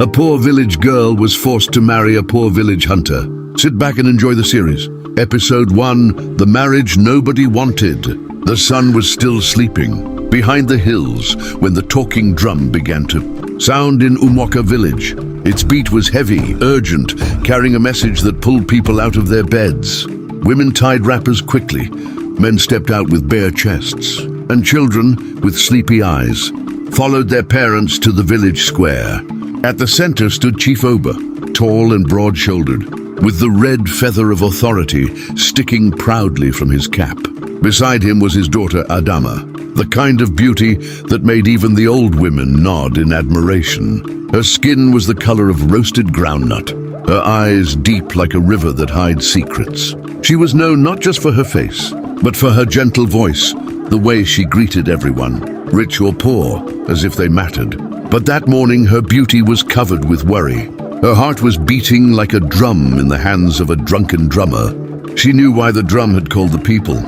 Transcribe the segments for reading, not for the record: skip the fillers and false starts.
A poor village girl was forced to marry a poor village hunter. Sit back and enjoy the series. Episode 1, The Marriage Nobody Wanted. The sun was still sleeping behind the hills when the talking drum began to sound in Umwaka village. Its beat was heavy, urgent, carrying a message that pulled people out of their beds. Women tied wrappers quickly. Men stepped out with bare chests. And children, with sleepy eyes, followed their parents to the village square. At the center stood Chief Oba, tall and broad-shouldered, with the red feather of authority sticking proudly from his cap. Beside him was his daughter Adama, the kind of beauty that made even the old women nod in admiration. Her skin was the color of roasted groundnut, her eyes deep like a river that hides secrets. She was known not just for her face, but for her gentle voice, the way she greeted everyone, rich or poor, as if they mattered. But that morning her beauty was covered with worry. Her heart was beating like a drum in the hands of a drunken drummer. She knew why the drum had called the people.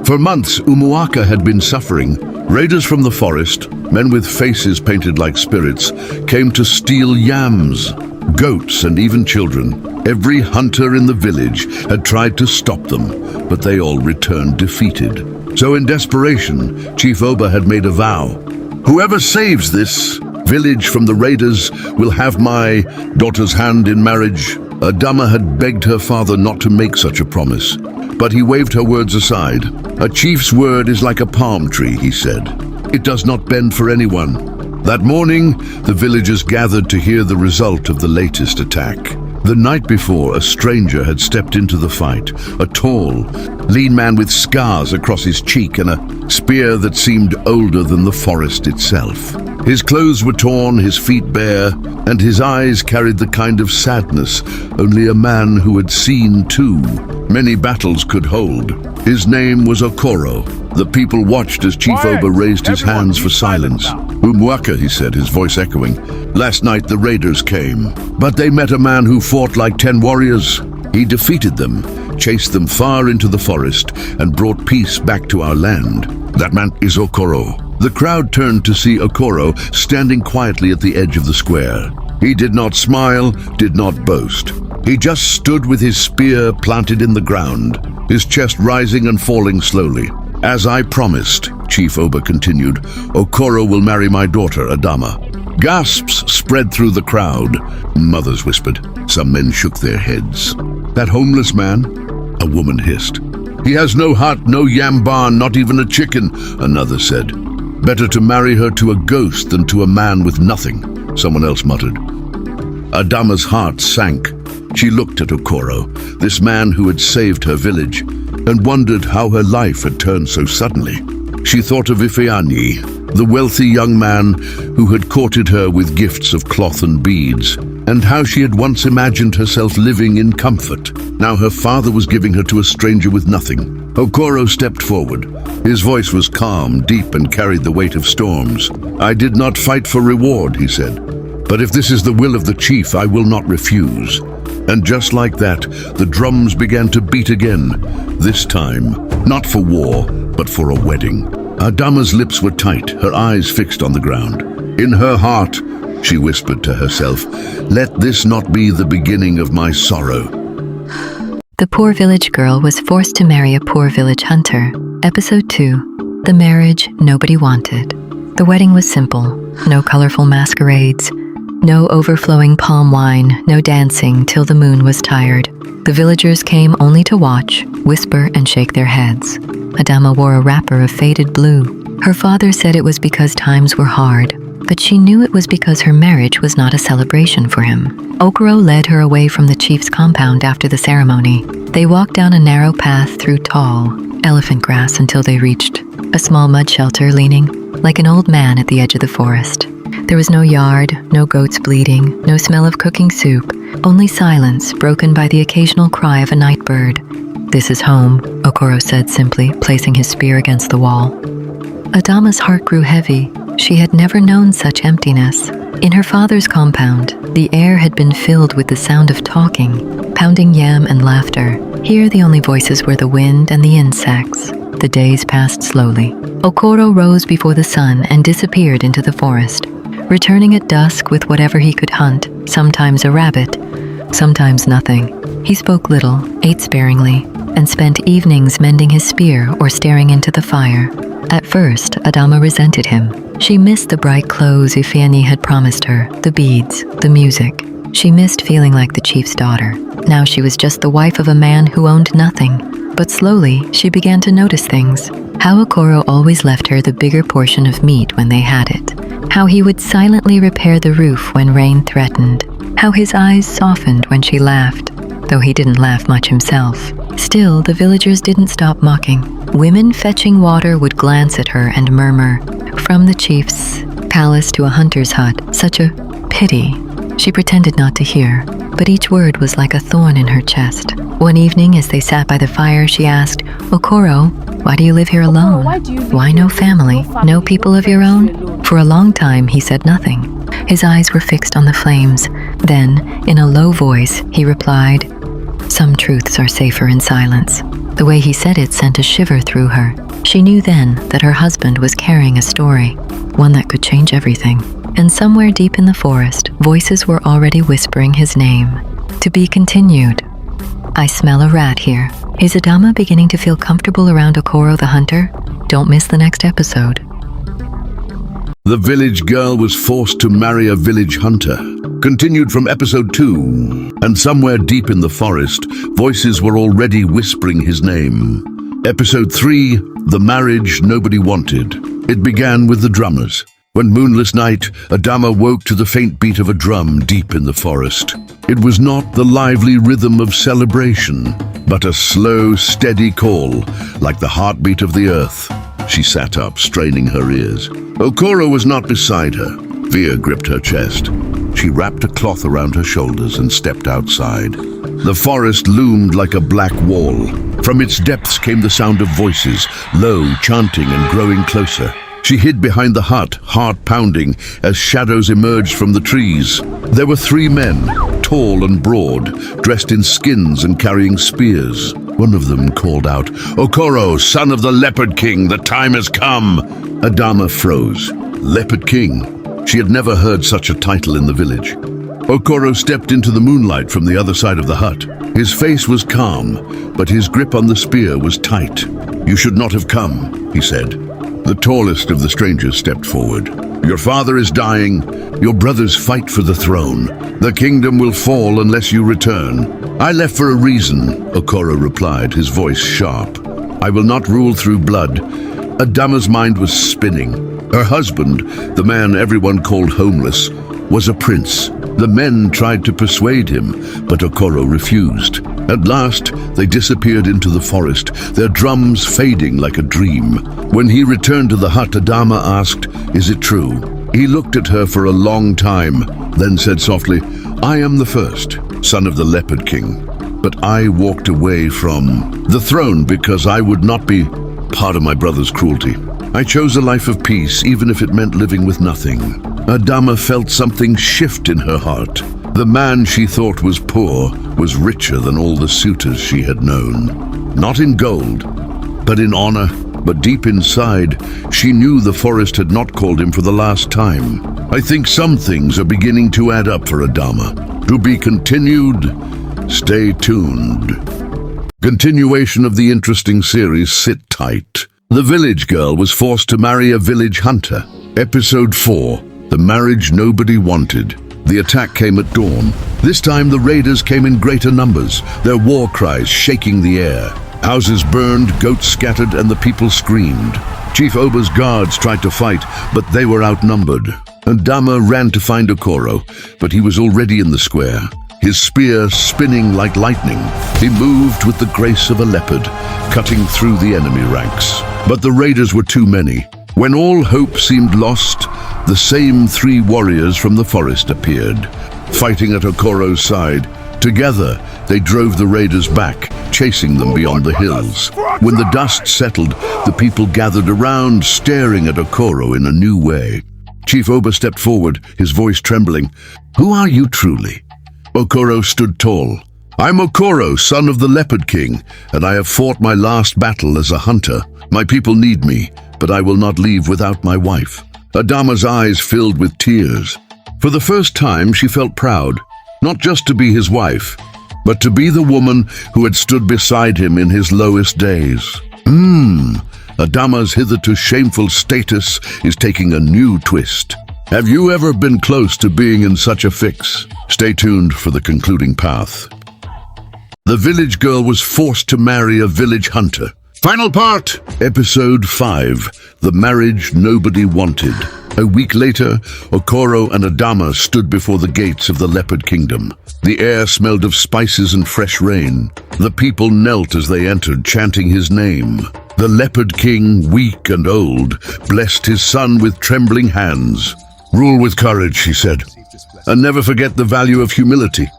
For months, Umwaka had been suffering. Raiders from the forest, men with faces painted like spirits, came to steal yams, goats, and even children. Every hunter in the village had tried to stop them, but they all returned defeated. So in desperation, Chief Oba had made a vow. Whoever saves this village from the raiders will have my daughter's hand in marriage. Adama had begged her father not to make such a promise, but he waved her words aside. A chief's word is like a palm tree, he said. It does not bend for anyone. That morning, the villagers gathered to hear the result of the latest attack. The night before, a stranger had stepped into the fight, a tall, lean man with scars across his cheek and a spear that seemed older than the forest itself. His clothes were torn, his feet bare, and his eyes carried the kind of sadness only a man who had seen too many battles could hold. His name was Okoro. The people watched as Chief Oba raised his hands for silence. Umwaka, he said, his voice echoing. Last night the raiders came, but they met a man who fought like 10 warriors. He defeated them, chased them far into the forest, and brought peace back to our land. That man is Okoro. The crowd turned to see Okoro standing quietly at the edge of the square. He did not smile, did not boast. He just stood with his spear planted in the ground, his chest rising and falling slowly. As I promised, Chief Oba continued, Okoro will marry my daughter, Adama. Gasps spread through the crowd. Mothers whispered. Some men shook their heads. That homeless man? A woman hissed. He has no hut, no yam barn, not even a chicken, another said. Better to marry her to a ghost than to a man with nothing, someone else muttered. Adama's heart sank. She looked at Okoro, this man who had saved her village, and wondered how her life had turned so suddenly. She thought of Ifeanyi, the wealthy young man who had courted her with gifts of cloth and beads, and how she had once imagined herself living in comfort. Now her father was giving her to a stranger with nothing. Okoro stepped forward. His voice was calm, deep, and carried the weight of storms. I did not fight for reward, he said. But if this is the will of the chief, I will not refuse. And just like that, the drums began to beat again. This time, not for war, but for a wedding. Adama's lips were tight, her eyes fixed on the ground. In her heart, she whispered to herself, let this not be the beginning of my sorrow. The poor village girl was forced to marry a poor village hunter. Episode 2. The Marriage Nobody Wanted. The wedding was simple. No colorful masquerades. No overflowing palm wine, no dancing till the moon was tired. The villagers came only to watch, whisper, and shake their heads. Adama wore a wrapper of faded blue. Her father said it was because times were hard, but she knew it was because her marriage was not a celebration for him. Okoro led her away from the chief's compound after the ceremony. They walked down a narrow path through tall, elephant grass until they reached a small mud shelter leaning like an old man at the edge of the forest. There was no yard, no goats bleating, no smell of cooking soup, only silence broken by the occasional cry of a night bird. This is home, Okoro said simply, placing his spear against the wall. Adama's heart grew heavy. She had never known such emptiness. In her father's compound, the air had been filled with the sound of talking, pounding yam and laughter. Here the only voices were the wind and the insects. The days passed slowly. Okoro rose before the sun and disappeared into the forest. Returning at dusk with whatever he could hunt, sometimes a rabbit, sometimes nothing. He spoke little, ate sparingly, and spent evenings mending his spear or staring into the fire. At first, Adama resented him. She missed the bright clothes Ifeanyi had promised her, the beads, the music. She missed feeling like the chief's daughter. Now she was just the wife of a man who owned nothing. But slowly, she began to notice things. How Okoro always left her the bigger portion of meat when they had it. How he would silently repair the roof when rain threatened. How his eyes softened when she laughed, though he didn't laugh much himself. Still, the villagers didn't stop mocking. Women fetching water would glance at her and murmur, "From the chief's palace to a hunter's hut, such a pity." She pretended not to hear, but each word was like a thorn in her chest. One evening, as they sat by the fire, she asked, "Okoro, why do you live here alone? Why no family? No people of your own?" For a long time, he said nothing. His eyes were fixed on the flames. Then, in a low voice, he replied, "Some truths are safer in silence." The way he said it sent a shiver through her. She knew then that her husband was carrying a story, one that could change everything. And somewhere deep in the forest, voices were already whispering his name. To be continued. I smell a rat here. Is Adama beginning to feel comfortable around Okoro the hunter? Don't miss the next episode. The village girl was forced to marry a village hunter. Continued from episode 2. And somewhere deep in the forest, voices were already whispering his name. Episode 3. The marriage nobody wanted. It began with the drummers. One moonless night, Adama woke to the faint beat of a drum deep in the forest. It was not the lively rhythm of celebration, but a slow, steady call, like the heartbeat of the earth. She sat up, straining her ears. Okoro was not beside her. Fear gripped her chest. She wrapped a cloth around her shoulders and stepped outside. The forest loomed like a black wall. From its depths came the sound of voices, low, chanting and growing closer. She hid behind the hut, heart pounding, as shadows emerged from the trees. There were 3 men, tall and broad, dressed in skins and carrying spears. One of them called out, "Okoro, son of the Leopard King, the time has come!" Adama froze. Leopard King? She had never heard such a title in the village. Okoro stepped into the moonlight from the other side of the hut. His face was calm, but his grip on the spear was tight. "You should not have come," he said. The tallest of the strangers stepped forward. "Your father is dying. Your brothers fight for the throne. The kingdom will fall unless you return." "I left for a reason," Okoro replied, his voice sharp. "I will not rule through blood." Adama's mind was spinning. Her husband, the man everyone called homeless, was a prince. The men tried to persuade him, but Okoro refused. At last, they disappeared into the forest, their drums fading like a dream. When he returned to the hut, Adama asked, "Is it true?" He looked at her for a long time, then said softly, "I am the first, son of the Leopard King. But I walked away from the throne because I would not be part of my brother's cruelty. I chose a life of peace, even if it meant living with nothing." Adama felt something shift in her heart. The man she thought was poor was richer than all the suitors she had known. Not in gold, but in honor. But deep inside, she knew the forest had not called him for the last time. I think some things are beginning to add up for Adama. To be continued. Stay tuned. Continuation of the interesting series, sit tight. The village girl was forced to marry a village hunter. Episode 4. The marriage nobody wanted. The attack came at dawn. This time the raiders came in greater numbers, their war cries shaking the air. Houses burned, goats scattered, and the people screamed. Chief Oba's guards tried to fight, but they were outnumbered. Adama ran to find Okoro, but he was already in the square, his spear spinning like lightning. He moved with the grace of a leopard, cutting through the enemy ranks. But the raiders were too many. When all hope seemed lost, the same 3 warriors from the forest appeared, fighting at Okoro's side. Together, they drove the raiders back, chasing them beyond the hills. When the dust settled, the people gathered around, staring at Okoro in a new way. Chief Oba stepped forward, his voice trembling. "Who are you truly?" Okoro stood tall. "I'm Okoro, son of the Leopard King, and I have fought my last battle as a hunter. My people need me, but I will not leave without my wife." Adama's eyes filled with tears. For the first time, she felt proud, not just to be his wife, but to be the woman who had stood beside him in his lowest days. Adama's hitherto shameful status is taking a new twist. Have you ever been close to being in such a fix? Stay tuned for the concluding path. The village girl was forced to marry a village hunter. Final part! Episode 5, The Marriage Nobody Wanted. A week later, Okoro and Adama stood before the gates of the Leopard Kingdom. The air smelled of spices and fresh rain. The people knelt as they entered, chanting his name. The Leopard King, weak and old, blessed his son with trembling hands. "Rule with courage," he said, "and never forget the value of humility."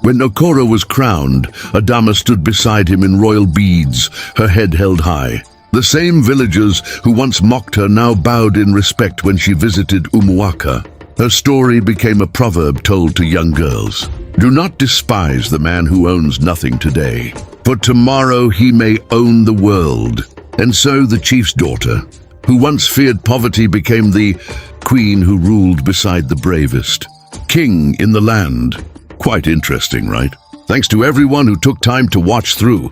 When Okoro was crowned, Adama stood beside him in royal beads, her head held high. The same villagers who once mocked her now bowed in respect when she visited Umuaka. Her story became a proverb told to young girls. Do not despise the man who owns nothing today, for tomorrow he may own the world. And so the chief's daughter, who once feared poverty, became the queen who ruled beside the bravest. King in the land. Quite interesting, right? Thanks to everyone who took time to watch through.